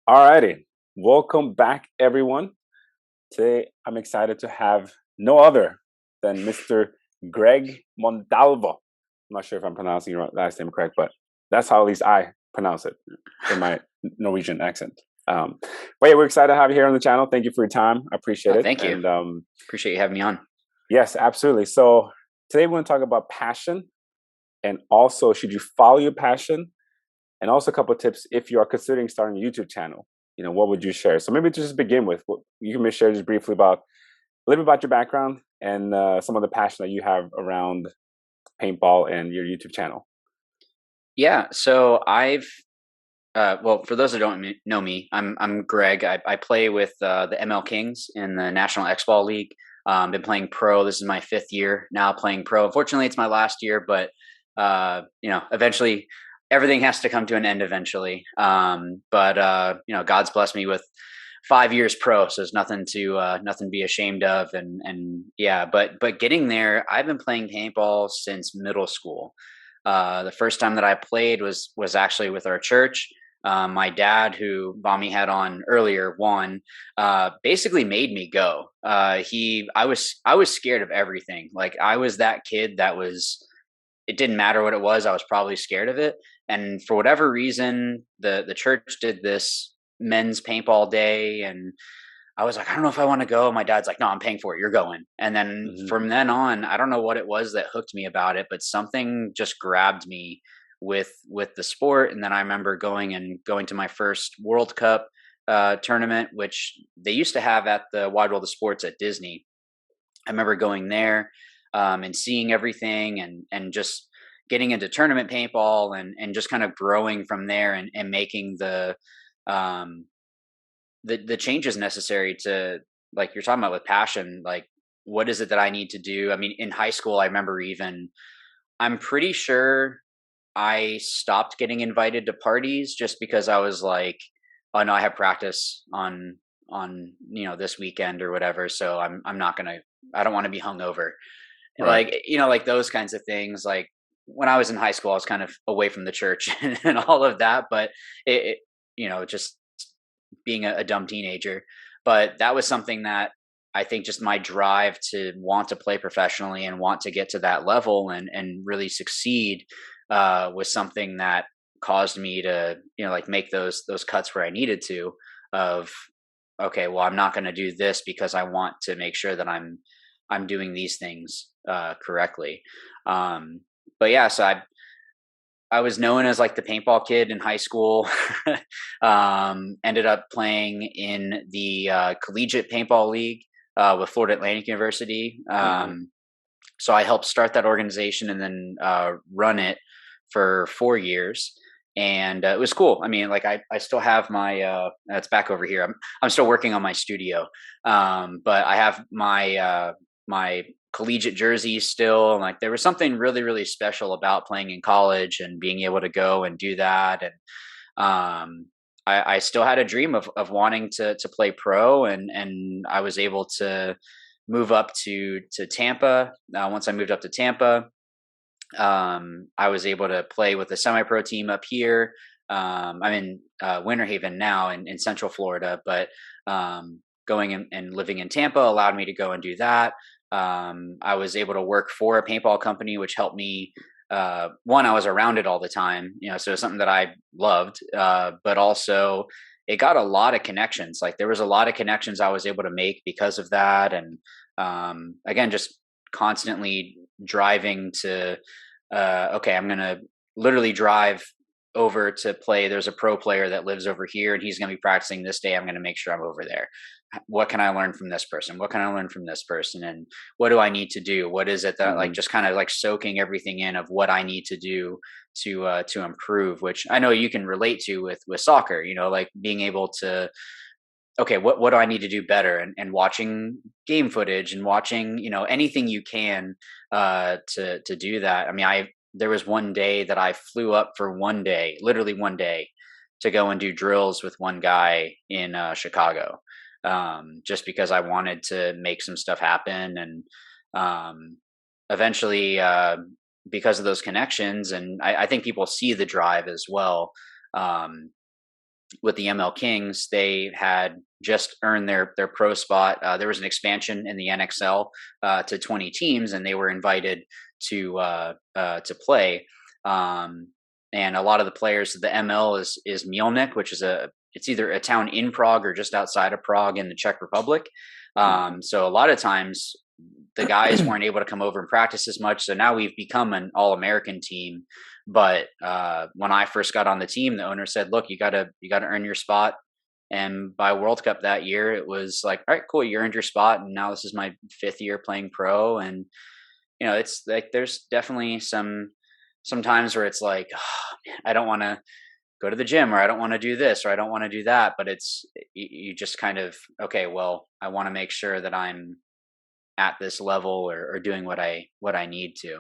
Alrighty, welcome back, everyone. Today, I'm excited to have no other than Mr. Gregg Montalvo. I'm not sure if I'm pronouncing your last name correct, but that's how at least I pronounce it in my Norwegian accent. Um, but yeah, we're excited to have you here on the channel. Thank you for your time. I appreciate Oh, it. thank you. And Appreciate you having me on. yes, absolutely. So today, we're going to talk about passion, and also should you follow your passion, and also a couple of tips if you are considering starting a YouTube channel. What would you share? So maybe to just begin with, you can share just briefly about a little bit about your background and some of the passion that you have around paintball and your YouTube channel. Yeah, so well, for those that don't know me, I'm Greg. I play with the ML Kings in the National X Ball League. Been playing pro. This is my fifth year now playing pro. Unfortunately, it's my last year, but eventually everything has to come to an end eventually. But God's blessed me with 5 years pro, so there's nothing to be ashamed of. And yeah, but getting there, I've been playing paintball since middle school. The first time that I played was actually with our church. My dad, who Bommy had on earlier, Juan, basically made me go. I was scared of everything. Like I was that kid that was. It didn't matter what it was. I was probably scared of it. And for whatever reason, the church did this men's paintball day, and I was like, I don't know if I want to go. My dad's like, no, I'm paying for it. You're going. And then Hmm. from then on, I don't know what it was that hooked me about it, but something just grabbed me with the sport. And then I remember going to my first World Cup tournament, which they used to have at the Wide World of Sports at Disney. I remember going there and seeing everything and just getting into tournament paintball and just kind of growing from there and making um, the changes necessary to, like you're talking about with passion, like what is it that I need to do? I mean, in high school, I remember even I'm pretty sure I stopped getting invited to parties just because I was like, oh no, I have practice on this weekend or whatever, so I'm not gonna. I don't want to be hungover, Right. like those kinds of things. Like when I was in high school, I was kind of away from the church and all of that, but just being a dumb teenager. But that was something that I think just my drive to want to play professionally and want to get to that level and really succeed was something that caused me to like make those cuts where I needed to. Of okay, well, I'm not going to do this because I want to make sure that I'm doing these things correctly. Um, but yeah, so I was known as like the paintball kid in high school. Ended up playing in the collegiate paintball league with Florida Atlantic University. Hmm. So I helped start that organization and then run it for 4 years. And it was cool. I mean, like I still have my, it's back over here. I'm still working on my studio. But I have my collegiate jerseys still. And like there was something really, really special about playing in college and being able to go and do that. And I still had a dream of wanting to play pro, and I was able to move up to Tampa. Once I moved up to Tampa, I was able to play with a semi-pro team up here. I'm in Winter Haven now in Central Florida, but going and living in Tampa allowed me to go and do that. I was able to work for a paintball company, which helped me. One, I was around it all the time, so it's something that I loved, but also it got a lot of connections. Like there was a lot of connections I was able to make because of that, and again, just constantly driving to okay, I'm gonna literally drive over to play. There's a pro player that lives over here, and he's gonna be practicing this day. I'm gonna make sure I'm over there. What can I learn from this person? What can I learn from this person? And what do I need to do? What is it that, like, Hmm. just kind of like soaking everything in of what I need to do to improve, which I know you can relate to with soccer, like being able to, okay, what do I need to do better? And watching game footage and watching, anything you can to do that. I mean, there was one day that I flew up for one day, literally one day, to go and do drills with one guy in Chicago, just because I wanted to make some stuff happen. And eventually, because of those connections, and I think people see the drive as well. Um, with the ML Kings, they had just earned their pro spot. There was an expansion in the NXL to 20 teams, and they were invited to play. Um, and a lot of the players, the ML is Mielnik, which is it's either a town in Prague or just outside of Prague in the Czech Republic. So a lot of times the guys weren't able to come over and practice as much. So now we've become an all-American team. But when I first got on the team, the owner said, "Look, you gotta earn your spot." And by World Cup that year, it was like, "All right, cool, you earned your spot." And now this is my 5th year playing pro, and it's like there's definitely some times where it's like, oh, man, I don't want to go to the gym, or I don't want to do this, or I don't want to do that. But it's you just kind of, okay, well, I want to make sure that I'm at this level, or doing what I need to.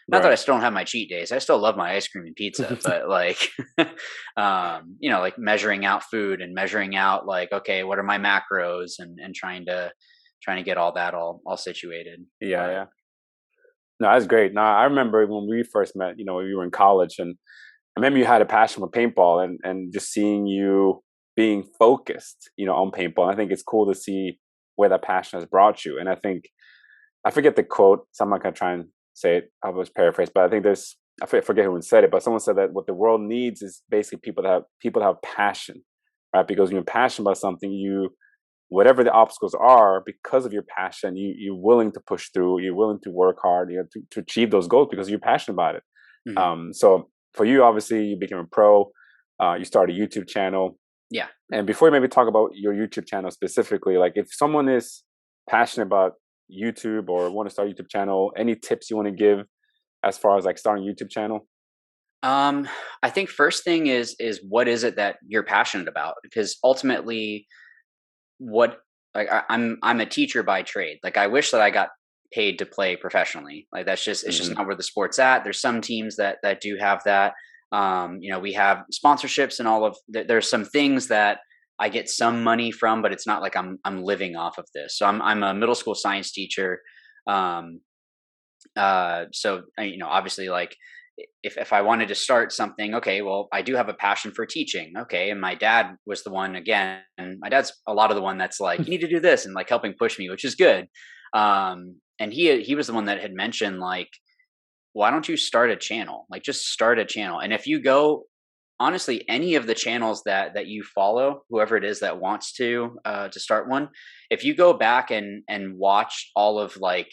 Not that I Right. still don't have my cheat days. I still love my ice cream and pizza, but like, like measuring out food and measuring out like, okay, what are my macros, and trying to get all that all situated. Yeah, But yeah. No, that's great. No, I remember when we first met, you were in college, and I remember you had a passion for paintball, and just seeing you being focused, on paintball. I think it's cool to see where that passion has brought you. And I think I forget the quote, so I'm not gonna try and say it. I was paraphrased, but I think I forget who said it, but someone said that what the world needs is basically people that have passion, right? Because when you're passionate about something, whatever the obstacles are, because of your passion, you're willing to push through, you're willing to work hard, to achieve those goals because you're passionate about it. mhm. So for you, obviously, you became a pro. You started a YouTube channel, Yeah. and before you maybe talk about your YouTube channel specifically, like if someone is passionate about YouTube or want to start a YouTube channel, any tips you want to give as far as like starting a YouTube channel? Um, I think first thing is what is it that you're passionate about? Because ultimately, what like I'm a teacher by trade. Like I wish that I got paid to play professionally. Like it's just Hmm. not where the sport's at. There's some teams that do have that. We have sponsorships and all of there's some things that I get some money from, but it's not like I'm living off of this. So I'm a middle school science teacher. Um, so obviously, like if I wanted to start something, okay, well, I do have a passion for teaching, okay, and my dad was the one, again, and my dad's a lot of the one that's like, you need to do this, and like helping push me, which is good. And he was the one that had mentioned like, why don't you start a channel? Like just start a channel. And if you go, honestly, any of the channels that you follow, whoever it is that wants to start one, if you go back and watch all of like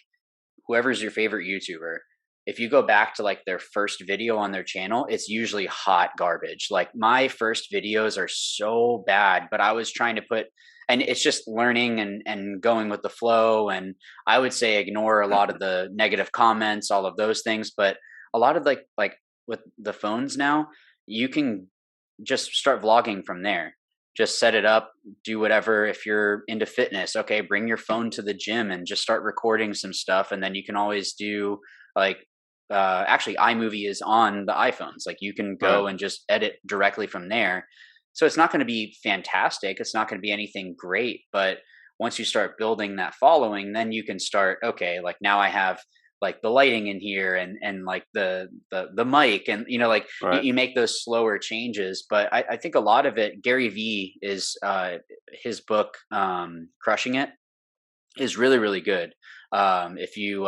whoever's your favorite YouTuber, if you go back to like their first video on their channel, it's usually hot garbage. Like my first videos are so bad, but I was trying to and it's just learning and going with the flow. And I would say ignore a lot of the negative comments, all of those things. But a lot of like with the phones now, you can just start vlogging from there. Just set it up, do whatever. If you're into fitness, okay, bring your phone to the gym and just start recording some stuff. And then you can always do like, actually, iMovie is on the iPhones. Like you can Right. go and just edit directly from there. So it's not going to be fantastic. It's not going to be anything great. But once you start building that following, then you can start, okay, like now I have like the lighting in here, and like the mic, and like Right. you make those slower changes. But I think a lot of it, Gary V is his book, Crushing It, is really really good. If you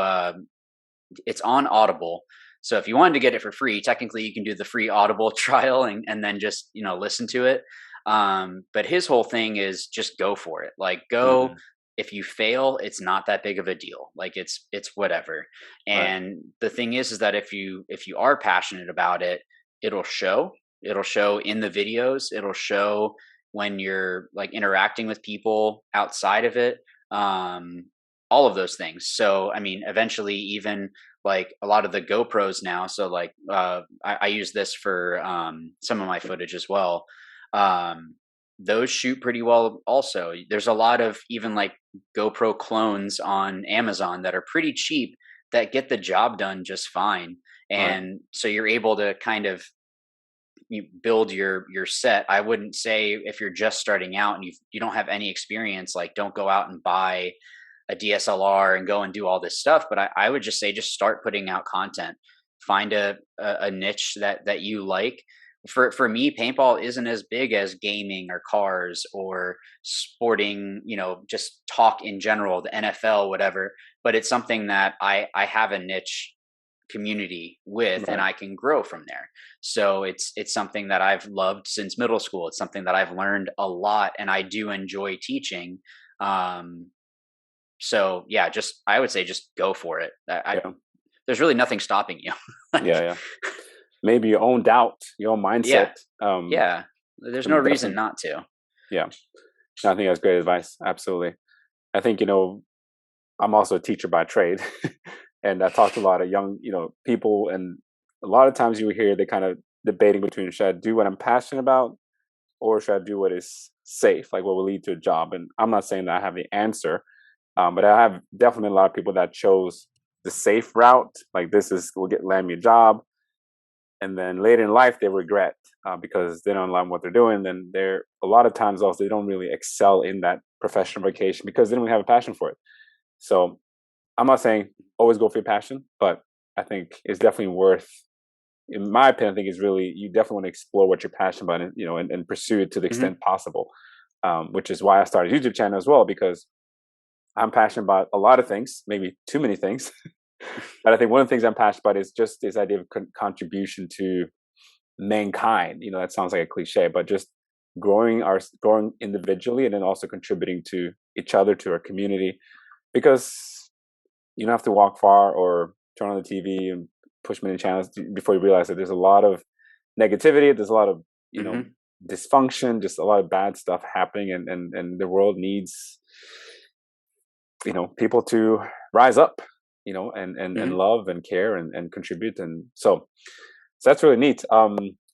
It's on Audible, so if you wanted to get it for free, technically you can do the free Audible trial, and then just listen to it. But his whole thing is just go for it. Like go. Hmm. If you fail, it's not that big of a deal. Like it's whatever. Right. And the thing is that if you are passionate about it, it'll show. It'll show in the videos. It'll show when you're like interacting with people outside of it. Um, all of those things. So I mean, eventually, even like a lot of the GoPros now. So like I use this for some of my footage as well. Um, those shoot pretty well. Also, there's a lot of even like GoPro clones on Amazon that are pretty cheap that get the job done just fine. Right. And so you're able to kind of you build your set. I wouldn't say if you're just starting out and you don't have any experience, like don't go out and buy a DSLR and go and do all this stuff. But I would just say just start putting out content. Find a niche that you like. for me, paintball isn't as big as gaming or cars or sporting, just talk in general, the NFL, whatever. But it's something that I have a niche community with, and Right. I can grow from there. So it's something that I've loved since middle school. It's something that I've learned a lot, and I do enjoy teaching. Um, so yeah, just I would say just go for it. Yeah. There's really nothing stopping you. Yeah. Like, Yeah. Maybe your own doubt, your own yeah, mindset, yeah. There's no can reason definitely. not to. Yeah. I think that's great advice. Absolutely. I think, I'm also a teacher by trade. And I talk to a lot of young, people, and a lot of times you hear they kind of debating between, should I do what I'm passionate about, or should I do what is safe, like what will lead to a job? And I'm not saying that I have the answer, but I have definitely a lot of people that chose the safe route, like this is will get land me a job, and then later in life they regret, because they don't love what they're doing. Then they're a lot of times also they don't really excel in that professional vocation because they don't have a passion for it. So I'm not saying always go for your passion, but I think it's definitely worth, in my opinion, I think it's really, you definitely want to explore what you're passionate about, and and pursue it to the Hmm. extent possible. Which is why I started a YouTube channel as well, because I'm passionate about a lot of things, maybe too many things. But I think one of the things I'm passionate about is just this idea of contribution to mankind. That sounds like a cliche, but just growing individually, and then also contributing to each other, to our community, because you don't have to walk far or turn on the TV and push many channels before you realize that there's a lot of negativity. There's a lot of you know Hmm. dysfunction, just a lot of bad stuff happening, and the world needs people to rise up, and Hmm. love and care and contribute, and so that's really neat.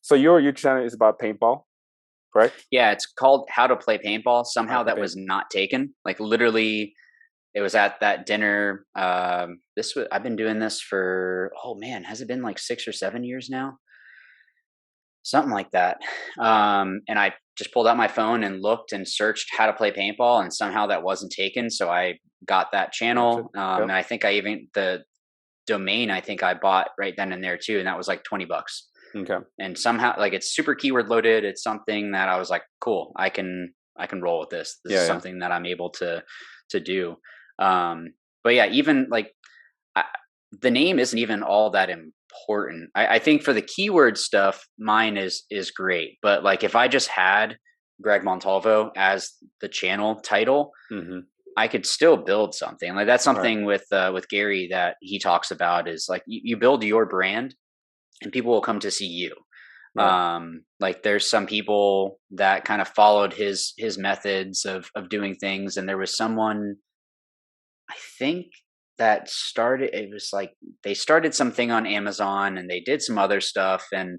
So your YouTube channel is about paintball, correct? Yeah, it's called How to Play Paintball. How Somehow to that paint. was not taken. Like literally, it was at that dinner. This was I've been doing this for, oh man, has it been like 6 or 7 years now? Something like that. And I just pulled out my phone and looked and searched how to play paintball, and somehow that wasn't taken. So I got that Gotcha. channel. Yep. And I think I even the domain I think I bought right then and there too, and that was like $20. Okay. And somehow, like, it's super keyword loaded. It's something that I was like, cool, I can roll with this. This Yeah. is Yeah. something that I'm able to do. Um, but yeah, even like I, the name isn't even all that important. I think for the keyword stuff, mine is great. But like if I just had Greg Montalvo as the channel title, Hmm. I could still build something. Like that's Right. something with Gary that he talks about is like you build your brand and people will come to see you. Right. Like there's some people that kind of followed his methods of doing things, and there was someone I think that started, it was like they started something on Amazon and they did some other stuff, and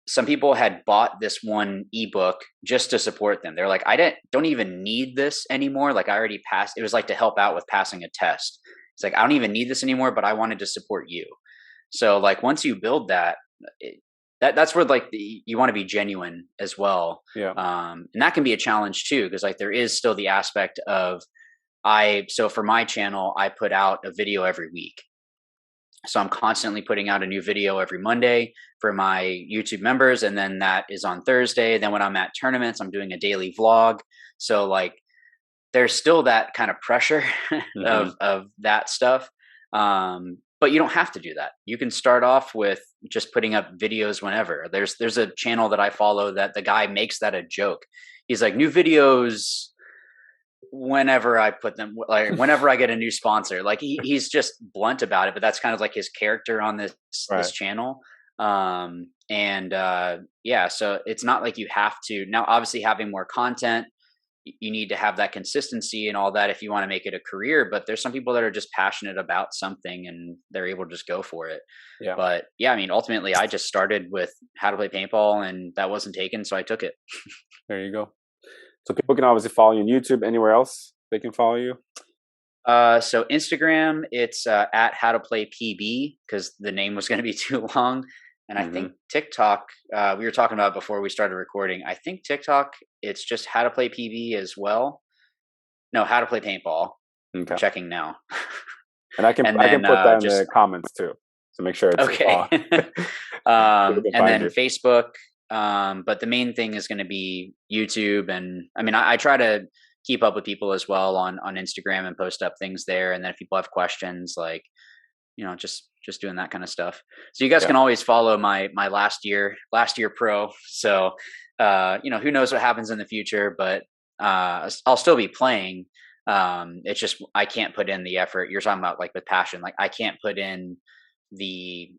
some people had bought this one ebook just to support them. They're like, don't even need this anymore. Like I already passed. It was like to help out with passing a test. It's like I don't even need this anymore, but I wanted to support you. So like once you build that, it, that's where like you want to be genuine as well, Yeah. and that can be a challenge too because like there is still the aspect of I so for my channel I put out a video every week. So I'm constantly putting out a new video every Monday for my YouTube members, and then that is on Thursday. Then when I'm at tournaments, I'm doing a daily vlog. So like there's still that kind of pressure Hmm. of that stuff. But you don't have to do that. You can start off with just putting up videos whenever. There's a channel that I follow that the guy makes that a joke. He's like new videos whenever I put them, like whenever I get a new sponsor. Like he's just blunt about it, but that's kind of like his character on this Right. channel. And yeah, so it's not like you have to. Now obviously having more content, you need to have that consistency and all that if you want to make it a career, but there's some people that are just passionate about something and they're able to just go for it. Yeah. But yeah, I mean ultimately I just started with how to play paintball and that wasn't taken, so I took it. There you go. So people can obviously follow you on YouTube. Anywhere else they can follow you? So Instagram, it's at how to play PB because the name was going to be too long. And I think Hmm. TikTok, we were talking about before we started recording. I think TikTok, it's just how to play PB as well. No, how to play paintball. I'm Okay. checking now. And I can And I can then put that in just the comments too. So make sure it's okay. people can And find then you. Facebook. But the main thing is going to be YouTube. And I mean, I try to keep up with people as well on Instagram and post up things there. And then if people have questions, like, just doing that kind of stuff. So you guys Yeah. can always follow my last year pro. So who knows what happens in the future, but I'll still be playing. It's just I can't put in the effort. You're talking about like with passion. Like I can't put in the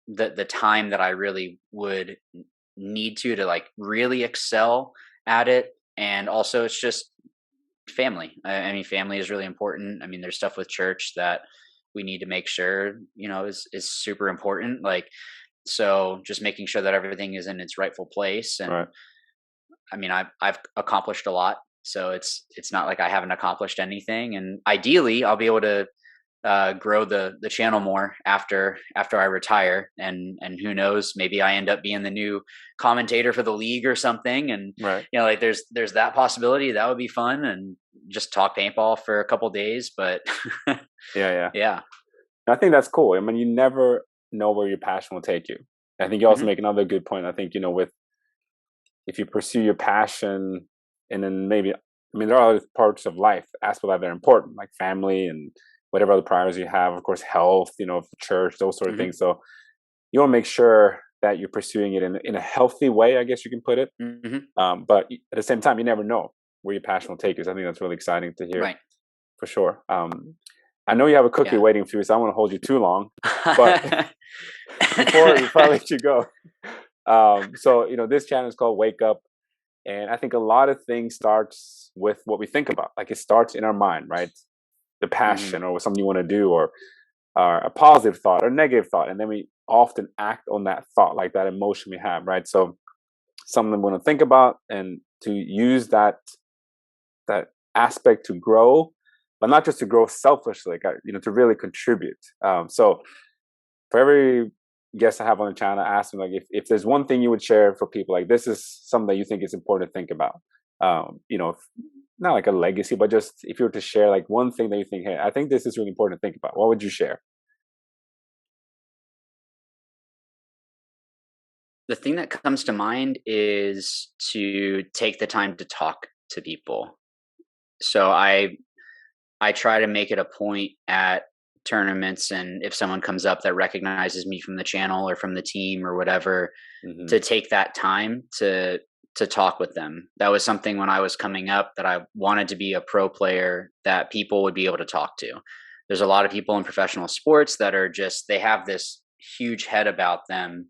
the time that I really would need to like really excel at it. And also it's just family. I mean, family is really important. I mean, there's stuff with church that we need to make sure, is super important. Like, so just making sure that everything is in its rightful place. And Right. I mean, I've accomplished a lot, so it's not like I haven't accomplished anything. And ideally, I'll be able to grow the channel more after I retire, and who knows, maybe I end up being the new commentator for the league or something. And Right. like there's that possibility. That would be fun, and just talk paintball for a couple days. But Yeah. Yeah. yeah. I think that's cool. I mean, you never know where your passion will take you. I think you also Hmm. make another good point. I think, with if you pursue your passion and then maybe, I mean, there are other parts of life, aspects of life that are important, like family and whatever other priorities you have, of course, health, church, those sort of Hmm. things. So you want to make sure that you're pursuing it in a healthy way, I guess you can put it. Hmm. But at the same time, you never know where your passion will take you. So I think that's really exciting to hear Right. for sure. I know you have a cookie Yeah. waiting for you, so I don't want to hold you too long. But before I let you go, so this channel is called Wake Up, and I think a lot of things starts with what we think about. Like it starts in our mind, right? The Hmm. passion or something you want to do, or a positive thought or negative thought, and then we often act on that thought, like that emotion we have, right? So something we want to think about and to use that aspect to grow, but not just to grow selfishly, like, to really contribute. So for every guest I have on the channel, I ask them like if there's one thing you would share for people, like this is something that you think is important to think about. Not like a legacy, but just if you were to share like one thing that you think, hey, I think this is really important to think about. What would you share? The thing that comes to mind is to take the time to talk to people. So I try to make it a point at tournaments, and if someone comes up that recognizes me from the channel or from the team or whatever, Hmm. to take that time to talk with them. That was something when I was coming up that I wanted to be a pro player that people would be able to talk to. There's a lot of people in professional sports that are just they have this huge head about them,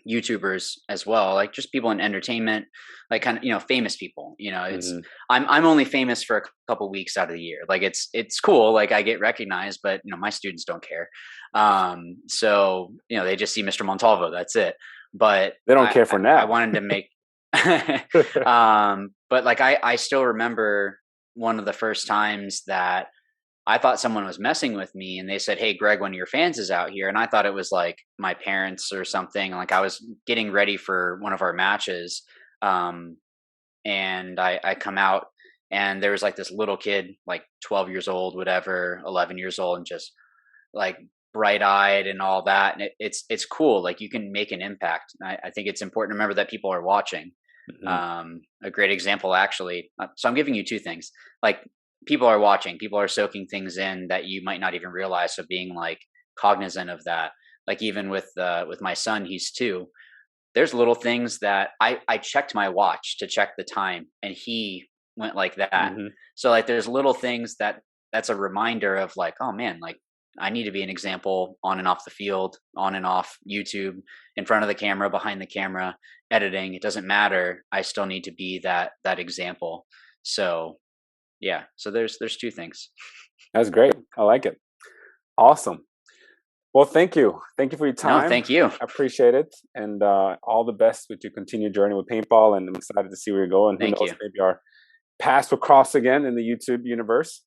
YouTubers as well, like just people in entertainment, like kind of famous people. It's Hmm. I'm only famous for a couple weeks out of the year. Like it's cool, like I get recognized, but my students don't care. So they just see Mr. Montalvo. That's it. But They don't I care for I Nat. wanted to make, but like I still remember one of the first times that I thought someone was messing with me, and they said, "Hey, Greg, one of your fans is out here." And I thought it was like my parents or something. Like I was getting ready for one of our matches. Um, and I come out, and there was like this little kid, like 12 years old, whatever, 11 years old, and just like bright eyed and all that. And it's cool. Like you can make an impact. I think it's important to remember that people are watching. Hmm. A great example, actually. So I'm giving you two things. Like people are watching, people are soaking things in that you might not even realize. So being like cognizant of that. Like even with my son, he's 2. There's little things that I checked my watch to check the time, and he went like that. Hmm. So like there's little things that's a reminder of like, oh man, like I need to be an example on and off the field, on and off YouTube, in front of the camera, behind the camera, editing. It doesn't matter. I still need to be that example. So yeah. So there's two things. That's great. I like it. Awesome. Well, thank you. Thank you for your No, time. thank you. I appreciate it. And all the best with your continued journey with paintball. And I'm excited to see where you're going. Who Thank knows, you. maybe our paths will cross again in the YouTube universe.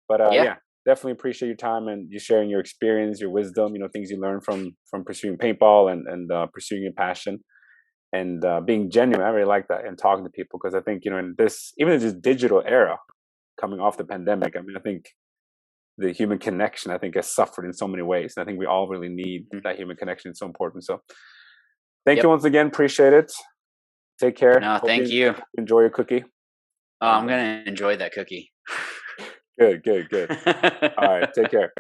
But Yeah. yeah, definitely appreciate your time and you sharing your experience, your wisdom, things you learned from pursuing paintball and pursuing your passion and being genuine. I really like that and talking to people because I think, in this, even in this digital era coming off the pandemic, I mean, I think the human connection, I think, has suffered in so many ways. And I think we all really need Mhm. that human connection. It's so important. So Thank you Yep. once again. Appreciate it. Take care. No, Hope thank you you. enjoy your cookie. Oh, And I'm gonna enjoy that cookie. good, good, good. All right. Take care.